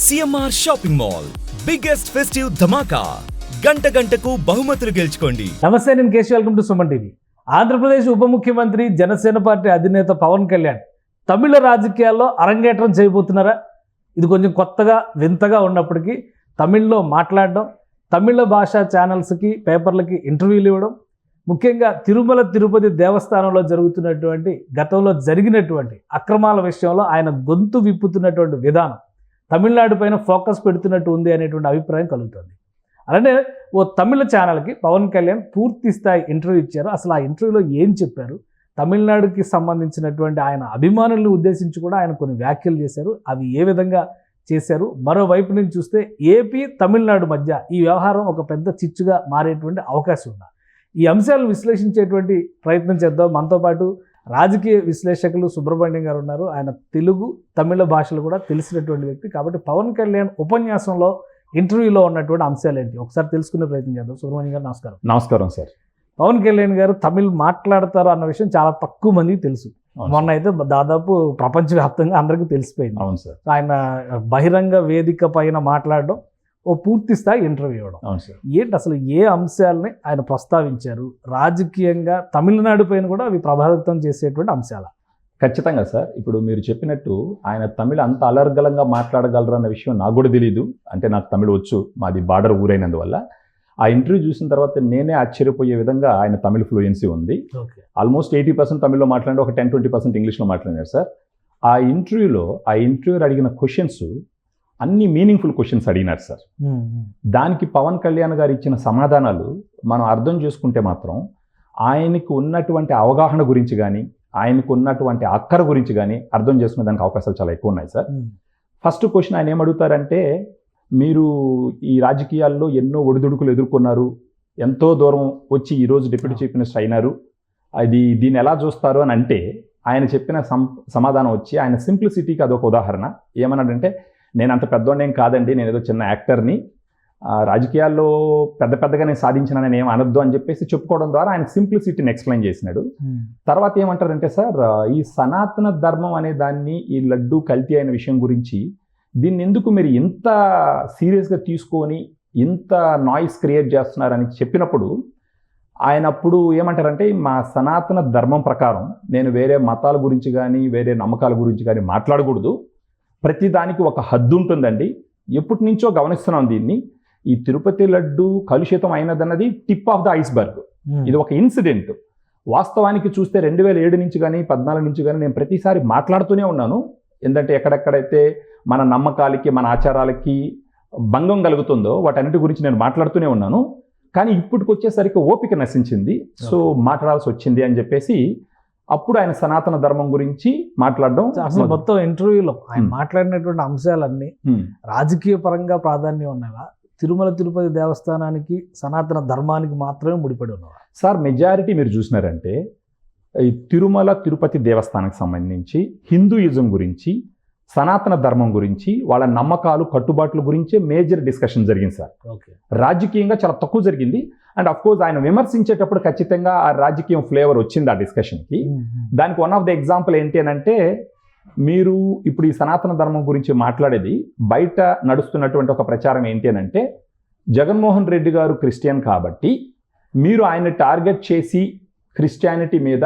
CMR shopping mall biggest festive ధమాకా గంట గంటకు బహుమతులు గెలుచుకోండి. నమస్తే, నేను Keshav. Welcome to Suman TV. Andhra Pradesh ఉప ముఖ్యమంత్రి జనసేన పార్టీ అధినేత పవన్ కళ్యాణ్ తమిళ రాజకీయాల్లో అరంగేట్రం చేయబోతున్నారా? ఇది కొంచెం కొత్తగా వింతగా ఉన్నప్పటికీ తమిళ్లో మాట్లాడడం, తమిళ భాషా ఛానల్స్కి పేపర్లకి ఇంటర్వ్యూలు ఇవ్వడం, ముఖ్యంగా తిరుమల తిరుపతి దేవస్థానంలో జరుగుతున్నటువంటి గతంలో జరిగినటువంటి అక్రమాల విషయంలో ఆయన గొంతు విప్పుతున్నటువంటి విధానం తమిళనాడు పైన ఫోకస్ పెడుతున్నట్టు ఉంది అనేటువంటి అభిప్రాయం కలుగుతుంది. అలానే ఓ తమిళ ఛానల్కి పవన్ కళ్యాణ్ పూర్తి స్థాయి ఇంటర్వ్యూ ఇచ్చారు. అసలు ఆ ఇంటర్వ్యూలో ఏం చెప్పారు, తమిళనాడుకి సంబంధించినటువంటి ఆయన అభిమానులను ఉద్దేశించి కూడా ఆయన కొన్ని వ్యాఖ్యలు చేశారు. అవి ఏ విధంగా చేశారు? మరోవైపు నుంచి చూస్తే ఏపీ తమిళనాడు మధ్య ఈ వ్యవహారం ఒక పెద్ద చిచ్చుగా మారేటువంటి అవకాశం ఉంది. ఈ అంశాలను విశ్లేషించేటువంటి ప్రయత్నం చేద్దాం. మనతో పాటు రాజకీయ విశ్లేషకులు సుబ్రహ్మణ్యం గారు ఉన్నారు. ఆయన తెలుగు తమిళ భాషలు కూడా తెలిసినటువంటి వ్యక్తి. కాబట్టి పవన్ కళ్యాణ్ ఉపన్యాసంలో ఇంటర్వ్యూలో ఉన్నటువంటి అంశాలు ఏంటి ఒకసారి తెలుసుకునే ప్రయత్నం చేద్దాం. సుబ్రహ్మణ్యం గారు నమస్కారం. నమస్కారం సార్. పవన్ కళ్యాణ్ గారు తమిళ్ మాట్లాడతారు అన్న విషయం చాలా తక్కువ మందికి తెలుసు. మొన్న అయితే దాదాపు ప్రపంచవ్యాప్తంగా అందరికీ తెలిసిపోయింది. అవును సార్. ఆయన బహిరంగ వేదిక పైన మాట్లాడడం, ఓ పూర్తి స్థాయి ఇంటర్వ్యూ ఇవ్వడం. అవును సార్. ఏంటి అసలు ఏ అంశాలని ఆయన ప్రస్తావించారు? రాజకీయంగా తమిళనాడు పైన కూడా అవి ప్రభావితం చేసేటువంటి అంశాలు. ఖచ్చితంగా సార్. ఇప్పుడు మీరు చెప్పినట్టు ఆయన తమిళ అంత అలర్గలంగా మాట్లాడగలరు అన్న విషయం నాకు కూడా తెలియదు. అంటే నాకు తమిళ వచ్చు, మాది బార్డర్ ఊరైనందువల్ల. ఆ ఇంటర్వ్యూ చూసిన తర్వాత నేనే ఆశ్చర్యపోయే విధంగా ఆయన తమిళ ఫ్లూయెన్సీ ఉంది. ఆల్మోస్ట్ 80% తమిళ్లో మాట్లాడి ఒక 10-20% ఇంగ్లీష్లో మాట్లాడారు సార్. ఆ ఇంటర్వ్యూలో అడిగిన క్వశ్చన్స్ అన్ని మీనింగ్ఫుల్ క్వశ్చన్స్ అడిగినారు సార్. దానికి పవన్ కళ్యాణ్ గారు ఇచ్చిన సమాధానాలు మనం అర్థం చేసుకుంటే మాత్రం ఆయనకు ఉన్నటువంటి అవగాహన గురించి కానీ, ఆయనకు ఉన్నటువంటి అక్కర గురించి కానీ అర్థం చేసుకునే దానికి అవకాశాలు చాలా ఎక్కువ ఉన్నాయి సార్. ఫస్ట్ క్వశ్చన్ ఆయన ఏమడుగుతారంటే, మీరు ఈ రాజకీయాల్లో ఎన్నో ఒడిదుడుకులు ఎదుర్కొన్నారు, ఎంతో దూరం వచ్చి ఈరోజు డిప్యూటీ చీఫ్ మినిస్టర్ అయినారు, దీన్ని ఎలా చూస్తారు అని అంటే ఆయన చెప్పిన సమాధానం వచ్చి ఆయన సింప్లిసిటీకి అదొక ఉదాహరణ. ఏమన్నాడంటే, నేను అంత పెద్దోడేం కాదండి, నేను ఏదో చిన్న యాక్టర్ని, రాజకీయాల్లో పెద్దగా నేను సాధించినానని ఏం అనొద్దు అని చెప్పేసి చెప్పుకోవడం ద్వారా ఆయన సింప్లిసిటీని ఎక్స్ప్లెయిన్ చేసినాడు. తర్వాత ఏమంటారంటే సార్, ఈ సనాతన ధర్మం అనే దాన్ని, ఈ లడ్డు కల్తీ అయిన విషయం గురించి దీన్ని ఎందుకు మీరు ఇంత సీరియస్గా తీసుకొని ఇంత నాయిస్ క్రియేట్ చేస్తున్నారని చెప్పినప్పుడు ఆయన అప్పుడు ఏమంటారంటే, మా సనాతన ధర్మం ప్రకారం నేను వేరే మతాల గురించి కానీ వేరే నమ్మకాల గురించి కానీ మాట్లాడకూడదు. ప్రతిదానికి ఒక హద్దు ఉంటుందండి. ఎప్పటి నుంచో గమనిస్తున్నాం దీన్ని. ఈ తిరుపతి లడ్డు కలుషితం అయినదన్నది టిప్ ఆఫ్ ద ఐస్బర్గ్. ఇది ఒక ఇన్సిడెంట్. వాస్తవానికి చూస్తే 2007 నుంచి కానీ 2014 నుంచి కానీ నేను ప్రతిసారి మాట్లాడుతూనే ఉన్నాను. ఎందుకంటే ఎక్కడెక్కడైతే మన నమ్మకాలకి మన ఆచారాలకి భంగం కలుగుతుందో వాటన్నిటి గురించి నేను మాట్లాడుతూనే ఉన్నాను. కానీ ఇప్పటికి వచ్చేసరికి ఓపిక నశించింది, సో మాట్లాడాల్సి వచ్చింది అని చెప్పేసి అప్పుడు ఆయన సనాతన ధర్మం గురించి మాట్లాడడం. అసలు మొత్తం ఇంటర్వ్యూలో ఆయన మాట్లాడినటువంటి అంశాలన్నీ రాజకీయ పరంగా ప్రాధాన్యం ఉన్నాయా, తిరుమల తిరుపతి దేవస్థానానికి సనాతన ధర్మానికి మాత్రమే ముడిపడి ఉన్నవా? సార్, మెజారిటీ మీరు చూసినారంటే ఈ తిరుమల తిరుపతి దేవస్థానానికి సంబంధించి హిందూయిజం గురించి, సనాతన ధర్మం గురించి, వాళ్ళ నమ్మకాలు కట్టుబాట్ల గురించే మేజర్ డిస్కషన్ జరిగింది సార్. రాజకీయంగా చాలా తక్కువ జరిగింది. అండ్ అఫ్ కోర్స్ ఆయన విమర్శించేటప్పుడు ఖచ్చితంగా ఆ రాజకీయం ఫ్లేవర్ వచ్చింది ఆ డిస్కషన్కి. దానికి వన్ ఆఫ్ ద ఎగ్జాంపుల్ ఏంటి అని అంటే, మీరు ఇప్పుడు ఈ సనాతన ధర్మం గురించి మాట్లాడేది బయట నడుస్తున్నటువంటి ఒక ప్రచారం ఏంటి అని అంటే, జగన్మోహన్ రెడ్డి గారు క్రిస్టియన్ కాబట్టి మీరు ఆయన టార్గెట్ చేసి క్రిస్టియానిటీ మీద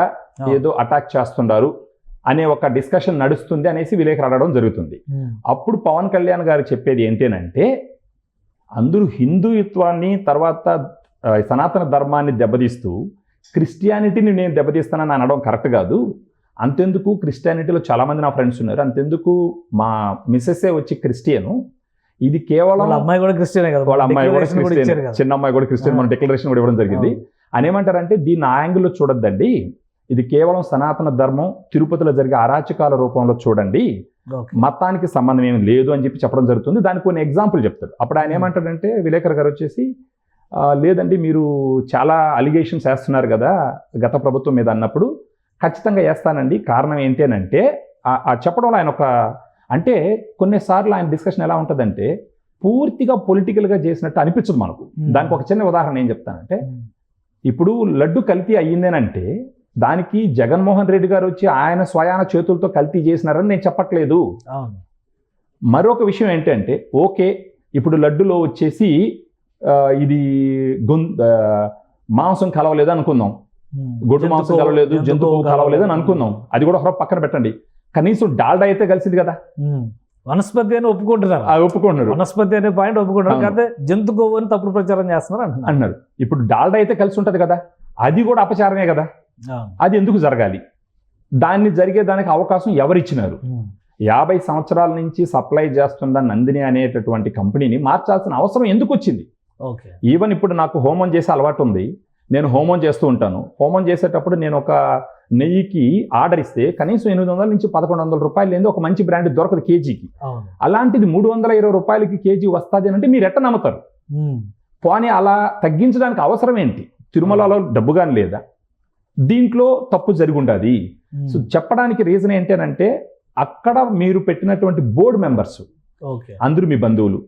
ఏదో అటాక్ చేస్తున్నారు అనే ఒక డిస్కషన్ నడుస్తుంది అనేసి విలేకరు అడగడం జరుగుతుంది. అప్పుడు పవన్ కళ్యాణ్ గారు చెప్పేది ఏంటంటే, అందరూ హిందూత్వాన్ని తర్వాత సనాతన ధర్మాన్ని దెబ్బతీస్తూ క్రిస్టియానిటీని నేను దెబ్బతీస్తానని అనడం కరెక్ట్ కాదు. అంతెందుకు, క్రిస్టియానిటీలో చాలామంది నా ఫ్రెండ్స్ ఉన్నారు, అంతెందుకు మా మిస్సెస్సే వచ్చి క్రిస్టియను, ఇది కేవలం అమ్మాయి కూడా క్రిస్టియనే కదా, వాళ్ళ అమ్మాయి కూడా క్రిస్టియన్, చిన్న అమ్మాయి కూడా క్రిస్టియన్, మన డిక్లరేషన్ కూడా ఇవ్వడం జరిగింది. అనేమంటారంటే, దీన్ని ఆ యాంగిల్లో చూడొద్దండి, ఇది కేవలం సనాతన ధర్మం తిరుపతిలో జరిగే అరాచకాల రూపంలో చూడండి, మతానికి సంబంధం ఏమి లేదు అని చెప్పడం జరుగుతుంది. దానికి కొన్ని ఎగ్జాంపుల్ చెప్తాడు. అప్పుడు ఆయన ఏమంటాడంటే, విలేకరు గారు వచ్చేసి, లేదండి మీరు చాలా అలిగేషన్స్ వేస్తున్నారు కదా గత ప్రభుత్వం మీద అన్నప్పుడు, ఖచ్చితంగా వేస్తానండి, కారణం ఏంటి అని అంటే ఆ చెప్పడంలో ఆయన ఒక, అంటే కొన్నిసార్లు ఆయన డిస్కషన్ ఎలా ఉంటుందంటే పూర్తిగా పొలిటికల్గా చేసినట్టు అనిపించదు మనకు. దానికి ఒక చిన్న ఉదాహరణ ఏం చెప్తానంటే, ఇప్పుడు లడ్డు కల్తీ అయ్యిందేనంటే దానికి జగన్మోహన్ రెడ్డి గారు వచ్చి ఆయన స్వయాన చేతులతో కల్తీ చేసినారని నేను చెప్పట్లేదు. మరొక విషయం ఏంటంటే ఓకే ఇప్పుడు లడ్డులో వచ్చేసి ఇది మాంసం కలవలేదు అనుకుందాం, గొడ్డు మాంసం కలవలేదు, జంతువు కలవలేదు అని అనుకుందాం, అది కూడా ఒక పక్కన పెట్టండి. కనీసం డాల్డా అయితే కలిసింది కదా. వనస్పతి అని ఒప్పుకుంటున్నారు, ఒప్పుకుంటున్నారు, వనస్పతి అనే పాయింట్ ఒప్పుకుంటున్నారు, కాకపోతే జంతు కొవ్వు అని తప్పుడు ప్రచారం చేస్తున్నారు అంటున్నారు. ఇప్పుడు డాల్డా అయితే కలిసి ఉంటది కదా, అది కూడా అపచారమే కదా. అది ఎందుకు జరగాలి? దాన్ని జరిగేదానికి అవకాశం ఎవరిచ్చినారు? 50 సంవత్సరాల నుంచి సప్లై చేస్తున్న నందిని అనేటటువంటి కంపెనీని మార్చాల్సిన అవసరం ఎందుకు వచ్చింది? ఈవెన్ ఇప్పుడు నాకు హోమం చేసే అలవాటు ఉంది, నేను హోమం చేస్తూ ఉంటాను. హోమం చేసేటప్పుడు నేను ఒక నెయ్యికి ఆర్డర్ ఇస్తే కనీసం 800 నుంచి 1100 రూపాయలు లేని ఒక మంచి బ్రాండ్ దొరకదు కేజీకి. అలాంటిది 320 రూపాయలకి కేజీ వస్తుంది అంటే మీరు ఎట్ట నమ్ముతారు? పోనీ అలా తగ్గించడానికి అవసరం ఏంటి? తిరుమలలో డబ్బు కానీ లేదా? దీంట్లో తప్పు జరిగి ఉండదు. సో చెప్పడానికి రీజన్ ఏంటంటే అక్కడ మీరు పెట్టినటువంటి బోర్డు మెంబర్స్ అందరూ మీ బంధువులు,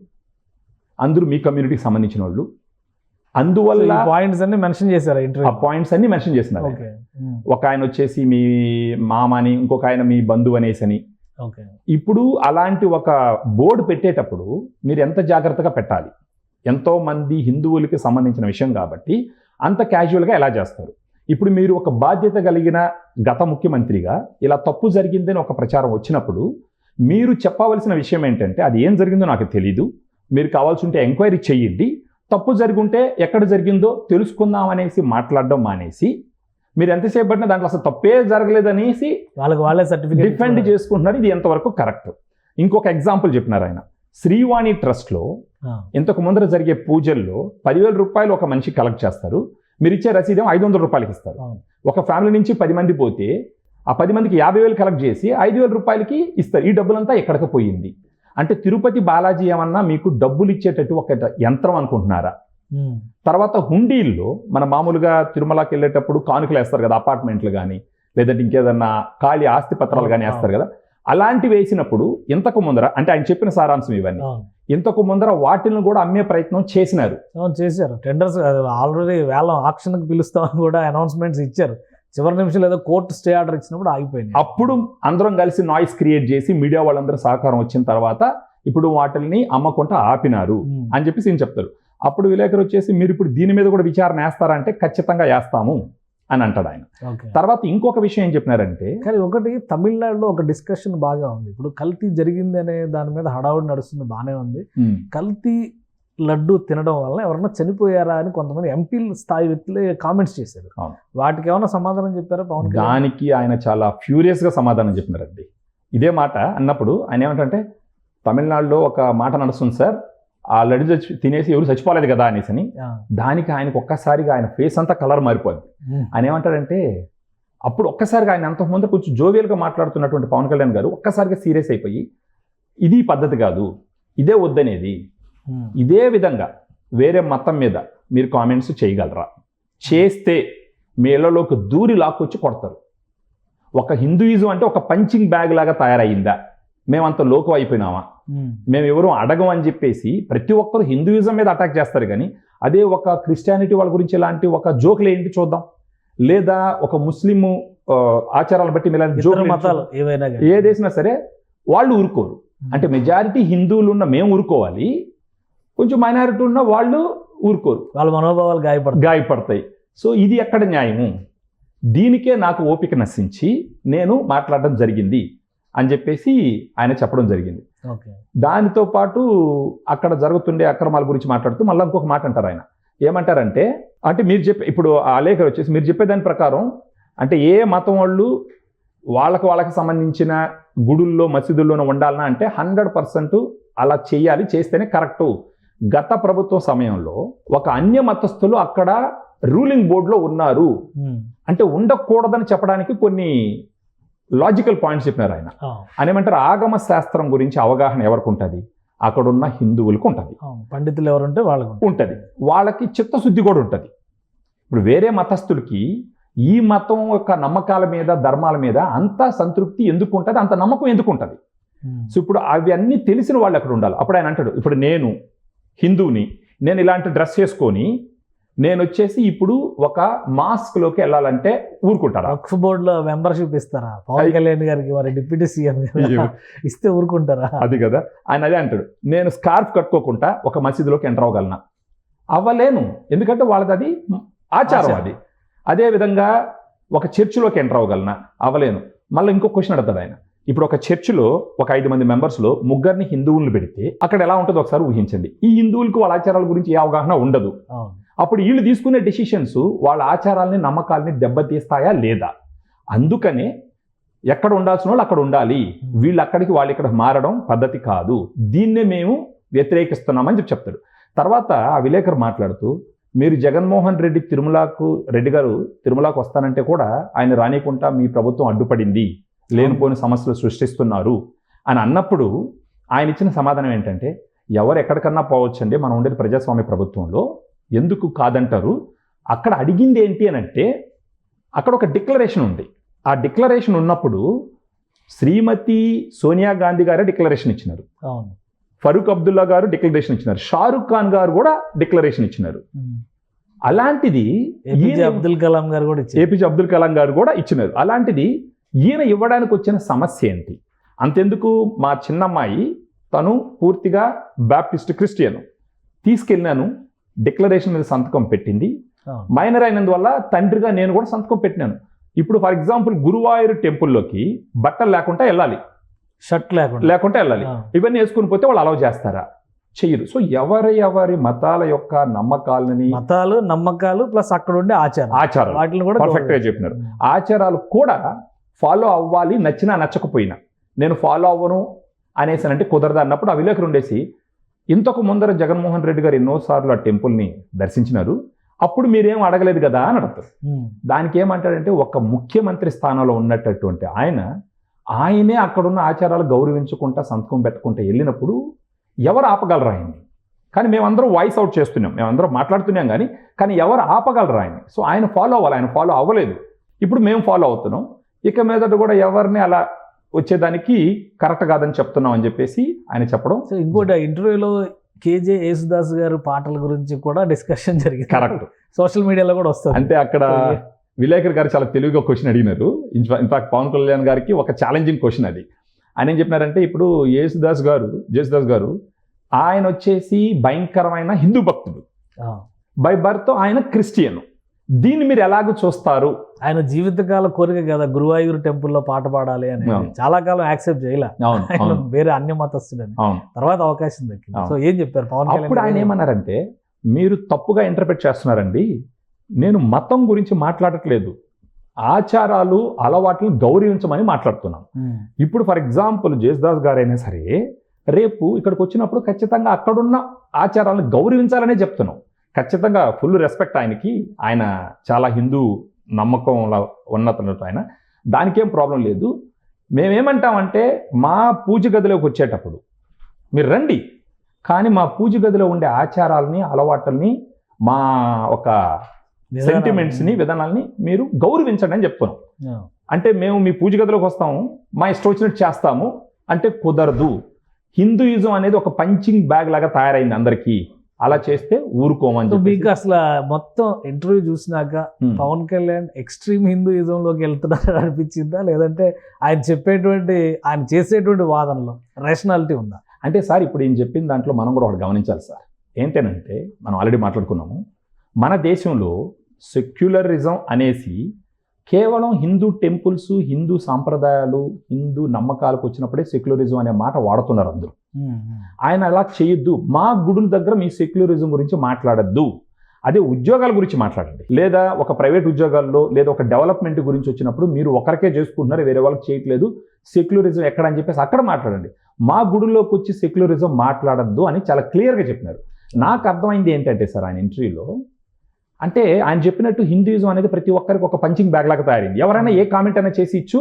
అందరూ మీ కమ్యూనిటీకి సంబంధించిన వాళ్ళు. అందువల్ల పాయింట్స్ అన్ని మెన్షన్ చేశారు, ఆ పాయింట్స్ అన్ని మెన్షన్ చేస్తున్నారు. ఒక ఆయన వచ్చేసి మీ మామ అని, ఇంకొక ఆయన మీ బంధువు అనేసి. ఇప్పుడు అలాంటి ఒక బోర్డు పెట్టేటప్పుడు మీరు ఎంత జాగ్రత్తగా పెట్టాలి? ఎంతో మంది హిందువులకి సంబంధించిన విషయం కాబట్టి అంత క్యాజువల్గా ఎలా చేస్తారు? ఇప్పుడు మీరు ఒక బాధ్యత కలిగిన గత ముఖ్యమంత్రిగా ఇలా తప్పు జరిగిందని ఒక ప్రచారం వచ్చినప్పుడు మీరు చెప్పవలసిన విషయం ఏంటంటే అది ఏం జరిగిందో నాకు తెలీదు, మీరు కావాల్సి ఉంటే ఎంక్వైరీ చేయండి, తప్పు జరుగుంటే ఎక్కడ జరిగిందో తెలుసుకుందాం అనేసి మాట్లాడడం మానేసి మీరు ఎంతసేపు పట్టినా దాంట్లో అసలు తప్పే జరగలేదనేసి వాళ్ళే సర్టిఫికేట్ డిఫెండ్ చేసుకుంటున్నారు. ఇది ఎంతవరకు కరెక్ట్? ఇంకొక ఎగ్జాంపుల్ చెప్పినారు ఆయన. శ్రీవాణి ట్రస్ట్లో ఇంతకు ముందర జరిగే పూజల్లో 10,000 రూపాయలు ఒక మనిషి కలెక్ట్ చేస్తారు, మీరు ఇచ్చే రసీదేమో 500 రూపాయలకి ఇస్తారు. ఒక ఫ్యామిలీ నుంచి 10 మంది పోతే ఆ 10 మందికి 50,000 కలెక్ట్ చేసి 5,000 రూపాయలకి ఇస్తారు. ఈ డబ్బులంతా ఎక్కడికి పోయింది? అంటే తిరుపతి బాలాజీ ఏమన్నా మీకు డబ్బులు ఇచ్చేటట్టు ఒక యంత్రం అనుకుంటున్నారా? తర్వాత హుండీల్లో మన మామూలుగా తిరుమలకి వెళ్ళేటప్పుడు కానుకలు వేస్తారు కదా, అపార్ట్మెంట్లు కానీ లేదంటే ఇంకేదన్నా ఖాళీ ఆస్తి పత్రాలు కానీ వేస్తారు కదా, అలాంటివి వేసినప్పుడు ఇంతకు ముందర అంటే ఆయన చెప్పిన సారాంశం ఇవన్నీ, ఇంతకు ముందర వాటిని కూడా అమ్మే ప్రయత్నం చేశారు. టెండర్స్ ఆల్రెడీ వేలం ఆక్షన్కి పిలుస్తామని కూడా అనౌన్స్మెంట్స్ ఇచ్చారు. చివరి నిమిషంలో ఏదో కోర్టు స్టే ఆర్డర్ ఇచ్చినప్పుడు ఆగిపోయింది. అప్పుడు అందరం కలిసి నాయిస్ క్రియేట్ చేసి మీడియా వాళ్ళందరూ సహకారం వచ్చిన తర్వాత ఇప్పుడు వాటిని అమ్మకుండా ఆపినారు అని చెప్పేసి నేను చెప్తారు. అప్పుడు విలేకరు వచ్చేసి మీరు ఇప్పుడు దీని మీద కూడా విచారణ వేస్తారంటే ఖచ్చితంగా వేస్తాము అని అంటాడు ఆయన. తర్వాత ఇంకొక విషయం ఏం చెప్పినారంటే, కానీ ఒకటి తమిళనాడులో ఒక డిస్కషన్ బాగా ఉంది. ఇప్పుడు కల్తీ జరిగింది అనే దాని మీద హడావుడి నడుస్తుంది, బాగానే ఉంది. కల్తీ లడ్డు తినడం వల్ల ఎవరన్నా చనిపోయారా అని కొంతమంది ఎంపీల స్థాయి వ్యక్తులే కామెంట్స్ చేశారు. వాటికి ఏమైనా సమాధానం చెప్పారా పవన్ కళ్యాణ్? దానికి ఆయన చాలా ఫ్యూరియస్గా సమాధానం చెప్పినారండి. ఇదే మాట అన్నప్పుడు ఆయన ఏమంటే, తమిళనాడులో ఒక మాట నడుస్తుంది సార్, ఆ లడ్డు తినేసి ఎవరు చచ్చిపోలేదు కదా అనేసి. దానికి ఆయనకు ఒక్కసారిగా ఆయన ఫేస్ అంతా కలర్ మారిపోద్ది. ఆయన ఏమంటాడంటే, అప్పుడు ఒక్కసారిగా ఆయన అంతకుముందు కొంచెం జోవియల్గా మాట్లాడుతున్నటువంటి పవన్ కళ్యాణ్ గారు ఒక్కసారిగా సీరియస్ అయిపోయి, ఇది పద్ధతి కాదు, ఇదే వద్దనేది, ఇదే విధంగా వేరే మతం మీద మీరు కామెంట్స్ చేయగలరా? చేస్తే మీ ఇళ్లలోకి దూరి లాక్కొచ్చి కొడతారు. ఒక హిందూయిజం అంటే ఒక పంచింగ్ బ్యాగ్ లాగా తయారయ్యిందా? మేమంత లోకం అయిపోయినామా? మేము ఎవరు అడగం అని చెప్పేసి ప్రతి ఒక్కరు హిందూయిజం మీద అటాక్ చేస్తారు. కానీ అదే ఒక క్రిస్టియానిటీ వాళ్ళ గురించి ఇలాంటి ఒక జోకులు ఏంటి చూద్దాం, లేదా ఒక ముస్లిము ఆచారాలు బట్టి ఇలాంటి జోకులు ఏదేసినా సరే వాళ్ళు ఊరుకోరు. అంటే మెజారిటీ హిందువులు ఉన్న మేము ఊరుకోవాలి, కొంచెం మైనారిటీ ఉన్న వాళ్ళు ఊరుకోరు, వాళ్ళ మనోభావాలు గాయపడతాయి. సో ఇది ఎక్కడ న్యాయము? దీనికే నాకు ఓపిక నశించి నేను మాట్లాడడం జరిగింది అని చెప్పేసి ఆయన చెప్పడం జరిగింది. దానితో పాటు అక్కడ జరుగుతుండే అక్రమాల గురించి మాట్లాడుతూ మళ్ళీ ఇంకొక మాట అంటారు ఆయన. ఏమంటారంటే, అంటే మీరు చెప్పే ఇప్పుడు ఆ లేఖలు వచ్చేసి మీరు చెప్పేదాని ప్రకారం అంటే ఏ మతం వాళ్ళు వాళ్ళకి సంబంధించిన గుడుల్లో మసీదుల్లోనూ ఉండాలన్నా అంటే 100% అలా చేయాలి, చేస్తేనే కరెక్టు. గత ప్రభుత్వం సమయంలో ఒక అన్య మతస్థులు అక్కడ రూలింగ్ బోర్డులో ఉన్నారు అంటే ఉండకూడదని చెప్పడానికి కొన్ని లాజికల్ పాయింట్స్ చెప్పినారు ఆయన. అనేమంటారు, ఆగమ శాస్త్రం గురించి అవగాహన ఎవరికి ఉంటుంది? అక్కడున్న హిందువులకు ఉంటుంది, పండితులు ఎవరుంటే వాళ్ళకు ఉంటుంది, వాళ్ళకి చిత్తశుద్ధి కూడా ఉంటుంది. ఇప్పుడు వేరే మతస్థులకి ఈ మతం యొక్క నమ్మకాల మీద ధర్మాల మీద అంత సంతృప్తి ఎందుకు ఉంటుంది, అంత నమ్మకం ఎందుకు ఉంటుంది? సో ఇప్పుడు అవి అన్నీ తెలిసిన వాళ్ళు అక్కడ ఉండాలి. అప్పుడు ఆయన అంటాడు, ఇప్పుడు నేను హిందువుని, నేను ఇలాంటి డ్రెస్ చేసుకొని నేను వచ్చేసి ఇప్పుడు ఒక మాస్క్లోకి వెళ్ళాలంటే ఊరుకుంటారా? వక్ఫ్ బోర్డులో మెంబర్షిప్ ఇస్తారా పవన్ కళ్యాణ్ గారికి, మరి డిప్యూటీ సీఎం గారు ఇస్తే ఊరుకుంటారా? అది కదా ఆయన అదే అంటాడు, నేను స్కార్ఫ్ కట్టుకోకుండా ఒక మసీదులోకి ఎంటర్ అవ్వగలనా? అవ్వలేను, ఎందుకంటే వాళ్ళది అది ఆచారం. అది అదే విధంగా ఒక చర్చిలోకి ఎంటర్ అవ్వగలనా? అవ్వలేను. మళ్ళీ ఇంకో క్వశ్చన్ అడుగుతాడు ఆయన, ఇప్పుడు ఒక చర్చిలో ఒక 5 మంది మెంబర్స్లో 3 హిందువులను పెడితే అక్కడ ఎలా ఉంటుందో ఒకసారి ఊహించండి. ఈ హిందువులకు వాళ్ళ ఆచారాల గురించి ఏ అవగాహన ఉండదు. అప్పుడు వీళ్ళు తీసుకునే డెసిషన్స్ వాళ్ళ ఆచారాలని నమ్మకాలని దెబ్బతీస్తాయా లేదా? అందుకనే ఎక్కడ ఉండాల్సిన వాళ్ళు అక్కడ ఉండాలి, వీళ్ళు అక్కడికి వాళ్ళు ఇక్కడ మారడం పద్ధతి కాదు, దీన్నే మేము వ్యతిరేకిస్తున్నామని చెప్తాడు. తర్వాత ఆ విలేకరు మాట్లాడుతూ, మీరు జగన్మోహన్ రెడ్డి గారు తిరుమలకు వస్తానంటే కూడా ఆయన రానికుంటా మీ ప్రభుత్వం అడ్డుపడింది, లేనిపోని సమస్యలు సృష్టిస్తున్నారు అని అన్నప్పుడు ఆయన ఇచ్చిన సమాధానం ఏంటంటే, ఎవరు ఎక్కడికన్నా పోవచ్చండి, మనం ఉండేది ప్రజాస్వామ్య ప్రభుత్వంలో, ఎందుకు కాదంటారు? అక్కడ అడిగింది ఏంటి అని అంటే, అక్కడ ఒక డిక్లరేషన్ ఉంది. ఆ డిక్లరేషన్ ఉన్నప్పుడు శ్రీమతి సోనియా గాంధీ గారే డిక్లరేషన్ ఇచ్చినారు, ఫరూక్ అబ్దుల్లా గారు డిక్లరేషన్ ఇచ్చినారు, షారుఖ్ ఖాన్ గారు కూడా డిక్లరేషన్ ఇచ్చినారు. అలాంటిది ఏపీజే అబ్దుల్ కలాం గారు కూడా ఇచ్చినారు. అలాంటిది ఈయన ఇవ్వడానికి వచ్చిన సమస్య ఏంటి? అంతెందుకు, మా చిన్నమ్మాయి తను పూర్తిగా బాప్టిస్ట్ క్రిస్టియన్, తీసుకెళ్ళినాను, డిక్లరేషన్ మీద సంతకం పెట్టింది, మైనర్ అయినందువల్ల తండ్రిగా నేను కూడా సంతకం పెట్టినాను. ఇప్పుడు ఫర్ ఎగ్జాంపుల్ గురువాయూర్ టెంపుల్లోకి బట్టలు లేకుండా వెళ్ళాలి, షర్ట్ లేకుండా వెళ్ళాలి, ఇవన్నీ వేసుకుని పోతే వాళ్ళు అలౌ చేస్తారా? చెయ్యరు. సో ఎవరి మతాల యొక్క నమ్మకాలు ప్లస్ అక్కడ ఉండే ఆచారాలు వాటిని కూడా పర్ఫెక్ట్గా చెప్పినారు. ఆచారాలు కూడా ఫాలో అవ్వాలి, నచ్చినా నచ్చకపోయినా. నేను ఫాలో అవ్వను అనేసానంటే కుదరదు అన్నప్పుడు ఆ విలేకరు ఉండేసి, ఇంతకు ముందర జగన్మోహన్ రెడ్డి గారు ఎన్నోసార్లు ఆ టెంపుల్ని దర్శించినారు, అప్పుడు మీరేం అడగలేదు కదా అని అడుగుతారు. దానికి ఏమంటాడంటే, ఒక ముఖ్యమంత్రి స్థానంలో ఉన్నటువంటి ఆయనే అక్కడున్న ఆచారాలు గౌరవించుకుంటా సంతకం పెట్టుకుంటూ వెళ్ళినప్పుడు ఎవరు ఆపగలరు ఆయన్ని? కానీ మేమందరం వాయిస్ అవుట్ చేస్తున్నాం, మేమందరం మాట్లాడుతున్నాం, కానీ ఎవరు ఆపగలరు ఆయన్ని? సో ఆయన ఫాలో అవ్వాలి, ఆయన ఫాలో అవ్వలేదు, ఇప్పుడు మేము ఫాలో అవుతున్నాం, ఇక మీదట కూడా ఎవరిని అలా వచ్చేదానికి కరెక్ట్ కాదని చెప్తున్నాం అని చెప్పేసి ఆయన చెప్పడం. సో ఇంకోటి ఇంటర్వ్యూలో కేజే యేసుదాస్ గారు పాటల గురించి కూడా డిస్కషన్ జరిగింది, కరెక్ట్, సోషల్ మీడియాలో కూడా వస్తుంది. అంటే అక్కడ విలేకర్ గారు చాలా తెలివిగా క్వశ్చన్ అడిగినారు. ఇన్ఫాక్ట్ పవన్ కళ్యాణ్ గారికి ఒక ఛాలెంజింగ్ క్వశ్చన్ అది. ఆయన ఏం చెప్పినారంటే, ఇప్పుడు యేసుదాస్ గారు ఆయన వచ్చేసి భయంకరమైన హిందూ భక్తుడు, బై బర్త్ ఆయన క్రిస్టియన్, దీన్ని మీరు ఎలాగో చూస్తారు? ఆయన జీవితకాల కోరిక కదా గురువాయూర్ టెంపుల్లో పాట పాడాలి అని, చాలా కాలం యాక్సెప్ట్ చేయలే, వేరే అన్య మతస్థుడని, తర్వాత అవకాశం దక్కింది. సో ఏం చెప్పారు పవన్ కళ్యాణ్? అప్పుడు ఆయన ఏమన్నారంటే, మీరు తప్పుగా ఇంటర్ప్రిట్ చేస్తున్నారండి, నేను మతం గురించి మాట్లాడట్లేదు, ఆచారాలు అలవాట్లను గౌరవించమని మాట్లాడుతున్నాను. ఇప్పుడు ఫర్ ఎగ్జాంపుల్ జేసుదాస్ గారైనా సరే రేపు ఇక్కడికి వచ్చినప్పుడు ఖచ్చితంగా అక్కడున్న ఆచారాలను గౌరవించాలనే చెప్తున్నాం. ఖచ్చితంగా ఫుల్ రెస్పెక్ట్ ఆయనకి, ఆయన చాలా హిందూ నమ్మకంలో ఉన్నతనట్టు ఆయన, దానికేం ప్రాబ్లం లేదు. మేమేమంటామంటే, మా పూజ గదిలోకి వచ్చేటప్పుడు మీరు రండి, కానీ మా పూజ గదిలో ఉండే ఆచారాలని అలవాట్లని మా ఒక సెంటిమెంట్స్ని విధానాలని మీరు గౌరవించండి అని చెప్తున్నాం. అంటే మేము మీ పూజ గదిలోకి వస్తాము, మా ఇష్టం వచ్చినట్టు చేస్తాము అంటే కుదరదు. హిందూయిజం అనేది ఒక పంచింగ్ బ్యాగ్ లాగా తయారైంది అందరికీ, అలా చేస్తే ఊరుకోమని. మీకు అసలు మొత్తం ఇంటర్వ్యూ చూసినాక పవన్ కళ్యాణ్ ఎక్స్ట్రీమ్ హిందూయిజంలోకి వెళ్తున్నారని అనిపించిందా, లేదంటే ఆయన చేసేటువంటి వాదనలో రేషనాలిటీ ఉందా? అంటే సార్, ఇప్పుడు ఏం చెప్పిన దాంట్లో మనం కూడా ఒకటి గమనించాలి సార్. ఏంటంటే, మనం ఆల్రెడీ మాట్లాడుకున్నాము, మన దేశంలో సెక్యులరిజం అనేసి కేవలం హిందూ టెంపుల్స్, హిందూ సాంప్రదాయాలు, హిందూ నమ్మకాలకు వచ్చినప్పుడే సెక్యులరిజం అనే మాట వాడుతున్నారు అందరూ. ఆయన అలా చేయొద్దు, మా గుడుల దగ్గర మీ సెక్యులరిజం గురించి మాట్లాడద్దు, అదే ఉద్యోగాల గురించి మాట్లాడండి, లేదా ఒక ప్రైవేట్ ఉద్యోగాల్లో లేదా ఒక డెవలప్మెంట్ గురించి వచ్చినప్పుడు మీరు ఒకరికే చేసుకుంటున్నారు, వేరే వాళ్ళకి చేయట్లేదు, సెక్యులరిజం ఎక్కడ అని చెప్పేసి అక్కడ మాట్లాడండి, మా గుడుల్లోకి వచ్చి సెక్యులరిజం మాట్లాడద్దు అని చాలా క్లియర్గా చెప్పినారు. నాకు అర్థమైంది ఏంటంటే సార్, ఆయన ఇంటర్వ్యూలో అంటే ఆయన చెప్పినట్టు హిందూయిజం అనేది ప్రతి ఒక్కరికి ఒక పంచింగ్ బ్యాగ్ లాగా తయారైంది, ఎవరైనా ఏ కామెంట్ అయినా చేసి ఇచ్చు,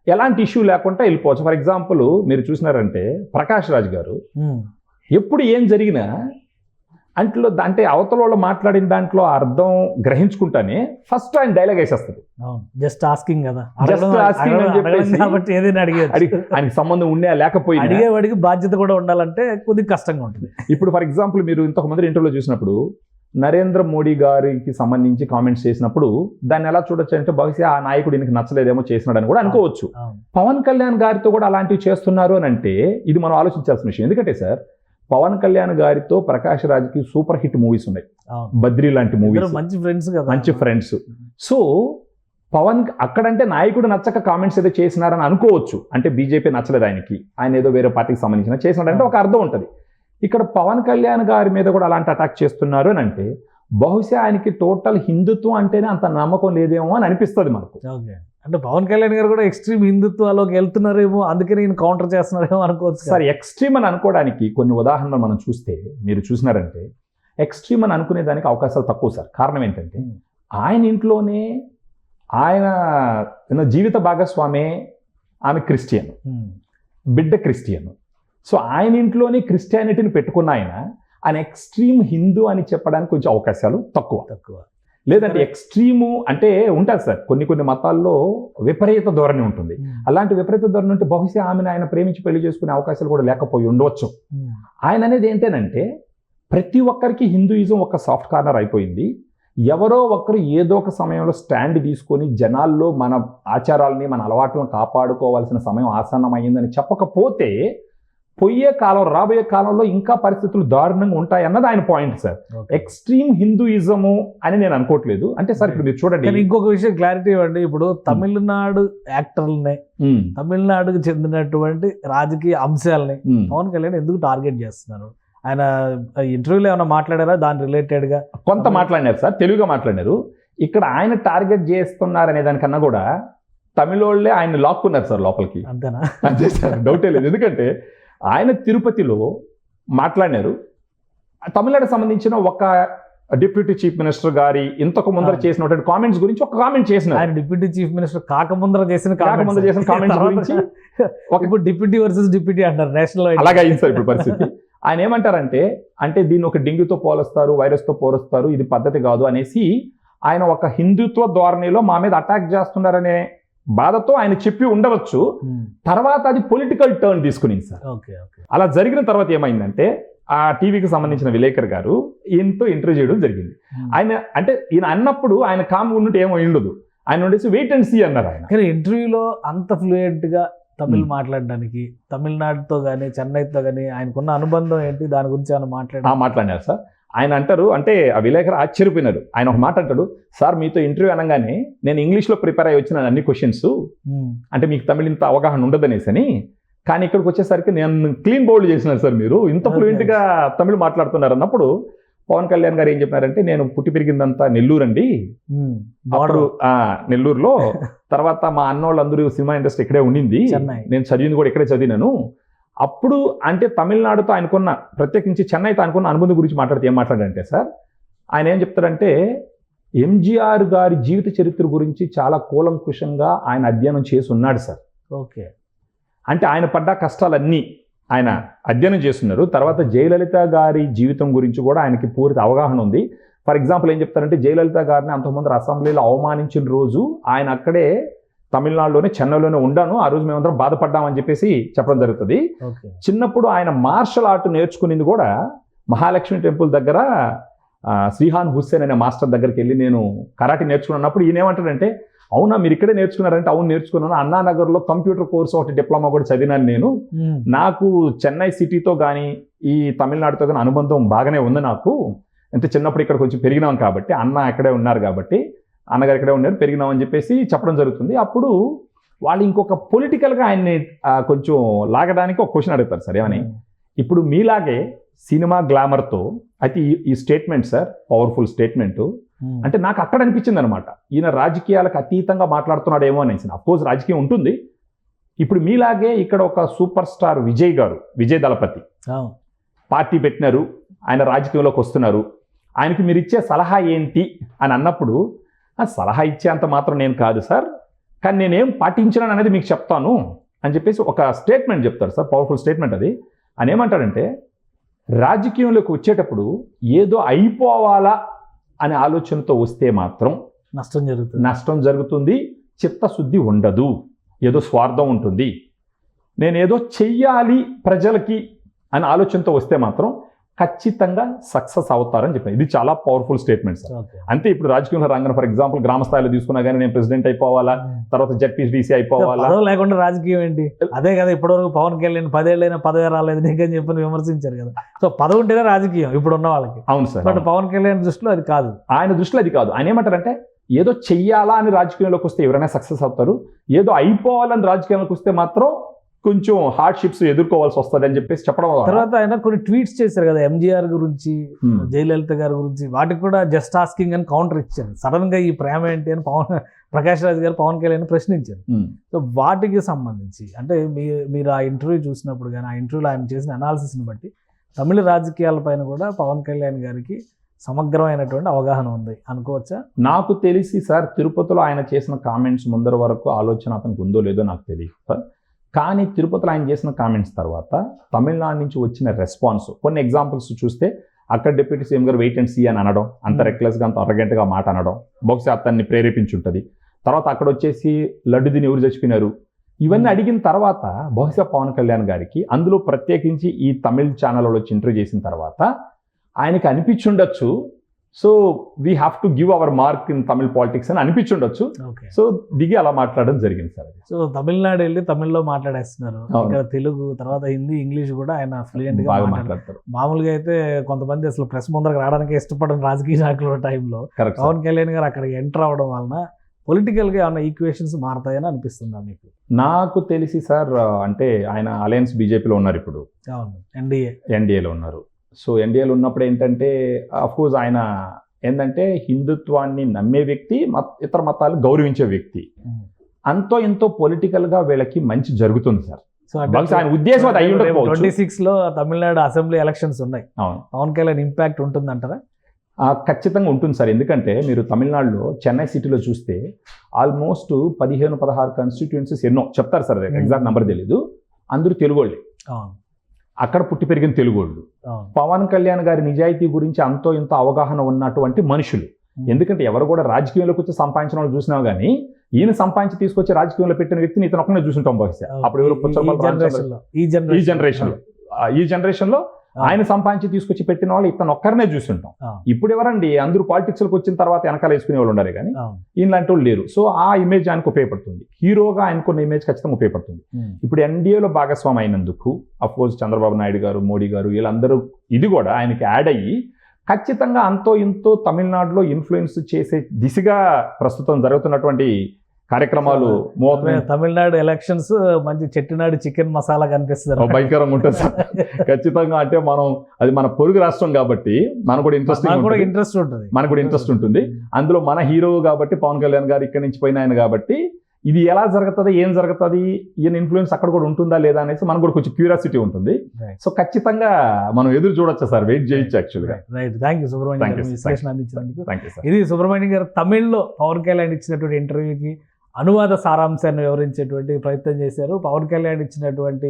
ఎలాంటి ఇష్యూ లేకుండా వెళ్ళిపోవచ్చు. ఫర్ ఎగ్జాంపుల్ మీరు చూసినారంటే ప్రకాష్ రాజ్ గారు ఎప్పుడు ఏం జరిగినా అంటే అవతల వాళ్ళు మాట్లాడిన దాంట్లో అర్థం గ్రహించుకుంటానే ఫస్ట్ ఆయన డైలాగ్ వేసేస్తారు. జస్ట్ ఆస్కింగ్ కదా, ఆయనకి సంబంధం ఉండే లేకపోయినా అడిగేవాడికి బాధ్యత కూడా ఉండాలంటే కొద్దిగా కష్టంగా ఉంటుంది. ఇప్పుడు ఫర్ ఎగ్జాంపుల్ మీరు ఇంతకు ముందు ఇంటర్వ్యూలో చూసినప్పుడు నరేంద్ర మోడీ గారికి సంబంధించి కామెంట్స్ చేసినప్పుడు దాన్ని ఎలా చూడొచ్చు అంటే బహుశా ఆ నాయకుడు ఈయనకి నచ్చలేదేమో చేసినాడని కూడా అనుకోవచ్చు. పవన్ కళ్యాణ్ గారితో కూడా అలాంటివి చేస్తున్నారు అని అంటే ఇది మనం ఆలోచించాల్సిన విషయం. ఎందుకంటే సార్ పవన్ కళ్యాణ్ గారితో ప్రకాష్ రాజ్కి సూపర్ హిట్ మూవీస్ ఉన్నాయి, బద్రీ లాంటి మూవీస్, మంచి ఫ్రెండ్స్ కదా, మంచి ఫ్రెండ్స్. సో పవన్ అక్కడంటే నాయకుడు నచ్చక కామెంట్స్ ఏదో చేసినారని అనుకోవచ్చు, అంటే బీజేపీ నచ్చలేదు ఆయనకి, ఆయన ఏదో వేరే పార్టీకి సంబంధించిన చేసినాడంటే ఒక అర్థం ఉంటుంది. ఇక్కడ పవన్ కళ్యాణ్ గారి మీద కూడా అలాంటి అటాక్ చేస్తున్నారు అని అంటే బహుశా ఆయనకి టోటల్ హిందుత్వం అంటేనే అంత నమ్మకం లేదేమో అని అనిపిస్తుంది మనకు. అంటే పవన్ కళ్యాణ్ గారు కూడా ఎక్స్ట్రీమ్ హిందుత్వాలోకి వెళ్తున్నారేమో, అందుకే నేను కౌంటర్ చేస్తున్నారేమో అనుకోవచ్చు సార్. ఎక్స్ట్రీమ్ అని అనుకోవడానికి కొన్ని ఉదాహరణలు మనం చూస్తే మీరు చూసినారంటే ఎక్స్ట్రీమ్ అని అనుకునే దానికి అవకాశాలు తక్కువ సార్. కారణం ఏంటంటే ఆయన ఇంట్లోనే ఆయన జీవిత భాగస్వామే ఆమె క్రిస్టియన్, బిడ్డ క్రిస్టియన్. సో ఆయన ఇంట్లోనే క్రిస్టియానిటీని పెట్టుకున్న ఆయన ఎక్స్ట్రీమ్ హిందూ అని చెప్పడానికి కొంచెం అవకాశాలు తక్కువ. లేదంటే ఎక్స్ట్రీము అంటే ఉంటుంది సార్, కొన్ని మతాల్లో విపరీత ధోరణి ఉంటుంది. అలాంటి విపరీత ధోరణి ఉంటే బహుశా ఆమెను ఆయన ప్రేమించి పెళ్లి చేసుకునే అవకాశాలు కూడా లేకపోయి ఉండవచ్చు. ఆయన అనేది ఏంటంటే ప్రతి ఒక్కరికి హిందూయిజం ఒక సాఫ్ట్ కార్నర్ అయిపోయింది. ఎవరో ఒక్కరు ఏదో ఒక సమయంలో స్టాండ్ తీసుకొని జనాల్లో మన ఆచారాలని మన అలవాట్లను కాపాడుకోవాల్సిన సమయం ఆసన్నమైందని చెప్పకపోతే రాబోయే కాలంలో ఇంకా పరిస్థితులు దారుణంగా ఉంటాయి అన్నది ఆయన పాయింట్ సార్. ఎక్స్ట్రీమ్ హిందూయిజము అని నేను అనుకోవట్లేదు. అంటే సార్ ఇప్పుడు మీరు చూడండి, ఇంకొక విషయం క్లారిటీ ఇవ్వండి. ఇప్పుడు తమిళనాడు యాక్టర్లని, తమిళనాడుకు చెందినటువంటి రాజకీయ అంశాలని పవన్ కళ్యాణ్ ఎందుకు టార్గెట్ చేస్తున్నారు? ఆయన ఇంటర్వ్యూలో ఏమైనా మాట్లాడారా దాని రిలేటెడ్ గా? కొంత మాట్లాడినారు సార్, తెలుగుగా మాట్లాడినారు. ఇక్కడ ఆయన టార్గెట్ చేస్తున్నారు అనే దానికన్నా కూడా తమిళోళ్ళే ఆయన లాక్కున్నారు సార్ లోపలికి. అంతేనా? అంతే సార్, డౌటే లేదు. ఎందుకంటే ఆయన తిరుపతిలో మాట్లాడినారు. తమిళనాడుకు సంబంధించిన ఒక డిప్యూటీ చీఫ్ మినిస్టర్ గారి ఇంతకు ముందర చేసినటువంటి కామెంట్స్ గురించి ఒక కామెంట్ చేసినారు. ఆయన డిప్యూటీ చీఫ్ మినిస్టర్ కాకముందర చేసిన కామెంట్స్ గురించి ఇప్పుడు డిప్యూటీ వర్సెస్ డిప్యూటీ అంటారు నేషనల్. అలాగే అయింది సార్ ఇప్పుడు పరిస్థితి. ఆయన ఏమంటారంటే దీన్ని ఒక డెంగ్యూతో పోలుస్తారు, వైరస్తో పోలుస్తారు, ఇది పద్ధతి కాదు అనేసి ఆయన ఒక హిందుత్వ ధోరణిలో మా మీద అటాక్ చేస్తున్నారనే బాధతో ఆయన చెప్పి ఉండవచ్చు. తర్వాత అది పొలిటికల్ టర్న్ తీసుకునింది సార్. అలా జరిగిన తర్వాత ఏమైందంటే ఆ టీవీకి సంబంధించిన విలేకర్ గారు ఈయనతో ఇంటర్వ్యూ చేయడం జరిగింది. ఆయన అంటే ఈయన అన్నప్పుడు ఆయన కామ్ ఉన్నట్టు ఏమో ఉండదు, ఆయన ఉండేసి వెయిట్ అండ్ సీ అన్నారు. ఆయన ఇంటర్వ్యూలో అంత ఫ్లూయెంట్ గా తమిళ్ మాట్లాడడానికి తమిళనాడుతో కానీ చెన్నైతో కానీ ఆయనకున్న అనుబంధం ఏంటి, దాని గురించి ఏమైనా మాట్లాడినారు సార్. ఆయన అంటారు, అంటే ఆ విలేకరు ఆశ్చర్యపోయినారు. ఆయన ఒక మాట అంటాడు, సార్ మీతో ఇంటర్వ్యూ అనగానే నేను ఇంగ్లీష్లో ప్రిపేర్ అయ్యి వచ్చిన అన్ని క్వశ్చన్స్, అంటే మీకు తమిళ ఇంత అవగాహన ఉండదనేసి అని, కానీ ఇక్కడికి వచ్చేసరికి నేను క్లీన్ బౌల్డ్ చేసినారు సార్, మీరు ఇంత ఫ్లూయెంట్గా తమిళ్ మాట్లాడుతున్నారు అన్నప్పుడు పవన్ కళ్యాణ్ గారు ఏం చెప్పారంటే, నేను పుట్టి పెరిగిందంతా నెల్లూరు అండి, నెల్లూరులో, తర్వాత మా అన్నోళ్ళందరూ సినిమా ఇండస్ట్రీ ఇక్కడే ఉండింది, నేను చదివింది కూడా ఇక్కడే చదివినాను. అప్పుడు అంటే తమిళనాడుతో ఆయనకున్న ప్రత్యేకించి చెన్నైతో అనుకున్న అనుబంధం గురించి మాట్లాడితే ఏం మాట్లాడంటే సార్, ఆయన ఏం చెప్తారంటే ఎంజీఆర్ గారి జీవిత చరిత్ర గురించి చాలా కూలంకుషంగా ఆయన అధ్యయనం చేసి ఉన్నాడు సార్. ఓకే, అంటే ఆయన పడ్డ కష్టాలన్నీ ఆయన అధ్యయనం చేస్తున్నారు. తర్వాత జయలలిత గారి జీవితం గురించి కూడా ఆయనకి పూర్తి అవగాహన ఉంది. ఫర్ ఎగ్జాంపుల్ ఏం చెప్తారంటే, జయలలిత గారిని అంతకుముందు అసెంబ్లీలో అవమానించిన రోజు ఆయన అక్కడే తమిళనాడులోనే చెన్నైలోనే ఉండాను, ఆ రోజు మేమందరం బాధపడ్డామని చెప్పేసి చెప్పడం జరుగుతుంది. చిన్నప్పుడు ఆయన మార్షల్ ఆర్ట్ నేర్చుకునేది కూడా మహాలక్ష్మి టెంపుల్ దగ్గర శ్రీహాన్ హుస్సేన్ అనే మాస్టర్ దగ్గరికి వెళ్ళి నేను కరాటే నేర్చుకున్నప్పుడు ఈయన ఏమంటాడంటే, అవునా మీరు ఇక్కడే నేర్చుకున్నారంటే, అవును నేర్చుకున్నాను, అన్నానగర్లో కంప్యూటర్ కోర్స్ ఒకటి డిప్లొమా కూడా చదివినాను నేను, నాకు చెన్నై సిటీతో కానీ ఈ తమిళనాడుతో కానీ అనుబంధం బాగానే ఉంది నాకు, అంటే చిన్నప్పుడు ఇక్కడ కొంచెం పెరిగినాం కాబట్టి, అన్న ఇక్కడే ఉన్నారు కాబట్టి అన్నగారు ఇక్కడే ఉన్నారు పెరిగినామని చెప్పేసి చెప్పడం జరుగుతుంది. అప్పుడు వాళ్ళు ఇంకొక పొలిటికల్గా ఆయన్ని కొంచెం లాగడానికి ఒక క్వశ్చన్ అడుగుతారు సార్, ఏమని, ఇప్పుడు మీలాగే సినిమా గ్లామర్తో అయితే ఈ స్టేట్మెంట్ సార్ పవర్ఫుల్ స్టేట్మెంటు, అంటే నాకు అక్కడ అనిపించింది అనమాట, ఈయన రాజకీయాలకు అతీతంగా మాట్లాడుతున్నాడేమో అనేసి. అఫ్కోర్స్ రాజకీయం ఉంటుంది. ఇప్పుడు మీలాగే ఇక్కడ ఒక సూపర్ స్టార్ విజయ్ దళపతి పార్టీ పెట్టినారు, ఆయన రాజకీయంలోకి వస్తున్నారు, ఆయనకి మీరు ఇచ్చే సలహా ఏంటి అని అన్నప్పుడు, సలహా ఇచ్చే అంత మాత్రం నేను కాదు సార్, కానీ నేనేం పాటించినాను అనేది మీకు చెప్తాను అని చెప్పేసి ఒక స్టేట్మెంట్ చెప్తారు సార్, పవర్ఫుల్ స్టేట్మెంట్ అది. అని ఏమంటాడంటే, రాజకీయంలోకి వచ్చేటప్పుడు ఏదో అయిపోవాలా అనే ఆలోచనతో వస్తే మాత్రం నష్టం జరుగుతుంది, చిత్తశుద్ధి ఉండదు, ఏదో స్వార్థం ఉంటుంది. నేనేదో చెయ్యాలి ప్రజలకి అనే ఆలోచనతో వస్తే మాత్రం ఖచ్చితంగా సక్సెస్ అవుతారని చెప్పాను. ఇది చాలా పవర్ఫుల్ స్టేట్మెంట్ సార్. ఓకే. అంతే ఇప్పుడు రాజకీయంలో రంగం ఫర్ ఎగ్జాంపుల్ గ్రామ స్థాయిలో తీసుకున్నా కానీ నేను ప్రెసిడెంట్ అయిపోవాలా, తర్వాత జడ్పీటీసీ అయిపోవాలా, పదవి లేకుండా రాజకీయం ఏంటి? అదే కదా ఇప్పటివరకు పవన్ కళ్యాణ్ 10 ఏళ్ళైనా పదవి రాలేదు నీకని చెప్పి విమర్శించారు కదా. సో పదవి ఉంటేనే రాజకీయం ఇప్పుడు ఉన్న వాళ్ళకి. అవును సార్. బట్ పవన్ కళ్యాణ్ దృష్టిలో అది కాదు. ఆయన దృష్టిలో అది కాదు. ఆయన ఏమంటారంటే ఏదో చెయ్యాలా అని రాజకీయంలోకి వస్తే ఎవరైనా సక్సెస్ అవుతారు, ఏదో అయిపోవాలని రాజకీయంలోకి వస్తే మాత్రం కొంచెం హార్డ్షిప్స్ ఎదుర్కోవాల్సి వస్తుంది అని చెప్పేసి చెప్పడం. తర్వాత ఆయన కొన్ని ట్వీట్స్ చేశారు కదా ఎంజీఆర్ గురించి, జయలలిత గారి గురించి, వాటికి కూడా జస్ట్ ఆస్కింగ్ అని కౌంటర్ ఇచ్చారు. సడన్ గా ఈ ప్రేమ ఏంటి అని ప్రకాష్ రాజ్ గారు పవన్ కళ్యాణ్ ప్రశ్నించారు. సో వాటికి సంబంధించి అంటే మీరు ఆ ఇంటర్వ్యూ చూసినప్పుడు కానీ ఆ ఇంటర్వ్యూలో ఆయన చేసిన అనాలిసిస్ని బట్టి తమిళ రాజకీయాలపైన కూడా పవన్ కళ్యాణ్ గారికి సమగ్రమైనటువంటి అవగాహన ఉంది అనుకోవచ్చా? నాకు తెలిసి సార్ తిరుపతిలో ఆయన చేసిన కామెంట్స్ ముందర వరకు ఆలోచన అతనికి ఉందో లేదో నాకు తెలియదు సార్. కానీ తిరుపతిలో ఆయన చేసిన కామెంట్స్ తర్వాత తమిళనాడు నుంచి వచ్చిన రెస్పాన్స్ కొన్ని ఎగ్జాంపుల్స్ చూస్తే అక్కడ డిప్యూటీ సీఎం గారు వెయిట్ అండ్ సీ అని అనడం, అంత రెక్లెస్గా అంత అరగంటగా మాట అనడం బహుశా అతన్ని ప్రేరేపించుంటుంది. తర్వాత అక్కడ వచ్చేసి లడ్డు తిని ఎవరు చచ్చిపోయినారు ఇవన్నీ అడిగిన తర్వాత బహుశా పవన్ కళ్యాణ్ గారికి అందులో ప్రత్యేకించి ఈ తమిళ్ ఛానల్లో వచ్చి ఇంటర్వ్యూ చేసిన తర్వాత ఆయనకి అనిపించుండొచ్చు, so we have to give our mark in Tamil politics అని అనిపించుండొచ్చు. సో దిగి అలా మాట్లాడడం జరిగింది సార్. సో తమిళనాడు వెళ్ళి తమిళ్లో మాట్లాడేస్తున్నారు, ఇక్కడ తెలుగు తర్వాత హిందీ ఇంగ్లీష్ కూడా ఆయన ఫ్లూయెంట్ గా మాట్లాడతారు. మామూలుగా అయితే కొంతమంది అసలు ప్రెస్ ముందరకు రావడానికి ఇష్టపడని రాజకీయ నాయకుల టైంలో పవన్ కళ్యాణ్ గారు అక్కడికి ఎంటర్ అవడం వలన పొలిటికల్ గా ఏమైనా ఈక్వేషన్స్ మారుతాయని అనిపిస్తుందా మీకు? నాకు తెలిసి సార్ అంటే ఆయన అలయన్స్ బీజేపీలో ఉన్నారు ఇప్పుడు. అవును, ఎన్డీఏలో ఉన్నారు. సో ఎన్డీఏలో ఉన్నప్పుడు ఏంటంటే అఫ్కోర్స్ ఆయన ఏంటంటే హిందుత్వాన్ని నమ్మే వ్యక్తి, ఇతర మతాలు గౌరవించే వ్యక్తి. అంతో ఎంతో పొలిటికల్ గా వీళ్ళకి మంచి జరుగుతుంది సార్. ఆయన ఉద్దేశం అది అయ్యి ఉండకపోవచ్చు. 26 లో తమిళనాడు అసెంబ్లీ ఎలక్షన్స్ ఉన్నాయి. అవును, పవన్ కళ్యాణ్ ఇంపాక్ట్ ఉంటుందంటారా? ఖచ్చితంగా ఉంటుంది సార్. ఎందుకంటే మీరు తమిళనాడులో చెన్నై సిటీలో చూస్తే ఆల్మోస్ట్ 15-16 కాన్స్టిట్యుయెన్సీస్ ఎన్నో చెప్తారు సార్, ఎగ్జాక్ట్ నెంబర్ తెలీదు, అందరూ తెలుగు వాళ్ళే, అక్కడ పుట్టి పెరిగిన తెలుగోళ్ళు. పవన్ కళ్యాణ్ గారి నిజాయితీ గురించి అంతో ఇంత అవగాహన ఉన్నటువంటి మనుషులు. ఎందుకంటే ఎవరు కూడా రాజకీయంలోకి వచ్చి సంపాదించిన వాళ్ళు చూసినా కానీ ఈయన సంపాదించి తీసుకొచ్చి రాజకీయంలో పెట్టిన వ్యక్తిని ఇతను ఒక్కనే చూసుంటాం బహుశా. అప్పుడు ఎవరు ఈ జనరేషన్ లో ఆయన సంపాదించి తీసుకొచ్చి పెట్టిన వాళ్ళు ఇతను ఒక్కరినే చూసుంటాం. ఇప్పుడు ఎవరండి అందరూ పాలిటిక్స్ లోకి వచ్చిన తర్వాత వెనకాల వేసుకునే వాళ్ళు ఉండాలి కానీ ఇలాంటి వాళ్ళు లేరు. సో ఆ ఇమేజ్ ఆయనకు ఉపయోగపడుతుంది, హీరోగా ఆయనకున్న ఇమేజ్ ఖచ్చితంగా ఉపయోగపడుతుంది. ఇప్పుడు ఎన్డీఏలో భాగస్వామి అయినందుకు అఫ్కోర్స్ చంద్రబాబు నాయుడు గారు, మోడీ గారు వీళ్ళందరూ ఇది కూడా ఆయనకి యాడ్ అయ్యి ఖచ్చితంగా అంతో ఇంతో తమిళనాడులో ఇన్ఫ్లుయెన్స్ చేసే దిశగా ప్రస్తుతం జరుగుతున్నటువంటి కార్యక్రమాలు. తమిళనాడు ఎలక్షన్స్ మంచి చెట్టినాడు చికెన్ మసాలా కనిపిస్తుంది, భయంకరంగా ఉంటుంది సార్. ఖచ్చితంగా అంటే మనం అది మన పొరుగు రాష్ట్రం కాబట్టి మనకు కూడా ఇంట్రెస్ట్ ఉంటుంది, మనకు కూడా ఇంట్రెస్ట్ ఉంటుంది. అందులో మన హీరో కాబట్టి పవన్ కళ్యాణ్ గారు ఇక్కడి నుంచి పోయిన ఆయన కాబట్టి ఇది ఎలా జరుగుతుంది, ఏం జరుగుతుంది, ఈయన ఇన్ఫ్లుయెన్స్ అక్కడ కూడా ఉంటుందా లేదా అనేసి మనకు కూడా కొంచెం క్యూరియాసిటీ ఉంటుంది. సో ఖచ్చితంగా మనం ఎదురు చూడొచ్చు సార్, వెయిట్ చేయొచ్చు యాక్చువల్గా. థ్యాంక్ యూ సుబ్రహ్మణ్యం గారు విశ్లేషణ అందించినందుకు. ఇది సుబ్రహ్మణ్యం గారు తమిళ్లో పవన్ కళ్యాణ్ ఇచ్చినటువంటి ఇంటర్వ్యూకి అనువాద సారాంశాన్ని వివరించేటువంటి ప్రయత్నం చేశారు. పవన్ కళ్యాణ్ ఇచ్చినటువంటి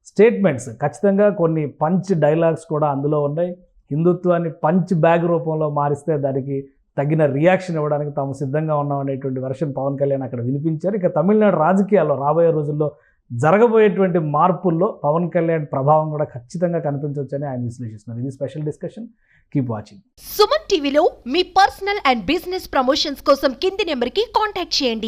స్టేట్మెంట్స్ ఖచ్చితంగా కొన్ని పంచ్ డైలాగ్స్ కూడా అందులో ఉన్నాయి. హిందుత్వాన్ని పంచ్ బ్యాగ్ రూపంలో మారిస్తే దానికి తగిన రియాక్షన్ ఇవ్వడానికి తాము సిద్ధంగా ఉన్నాం అనేటువంటి వెర్షన్ పవన్ కళ్యాణ్ అక్కడ వినిపించారు. ఇక తమిళనాడు రాజకీయాల్లో రాబోయే రోజుల్లో జరగబోయేటువంటి మార్పుల్లో పవన్ కళ్యాణ్ ప్రభావం కూడా ఖచ్చితంగా కనిపించవచ్చని ఆయన విశ్లేషిస్తున్నారు. ఇది special discussion. Keep watching. Suman టీవీలో మీ పర్సనల్ అండ్ బిజినెస్ ప్రమోషన్స్ కోసం కింది నెంబర్కి కాంటాక్ట్ చేయండి.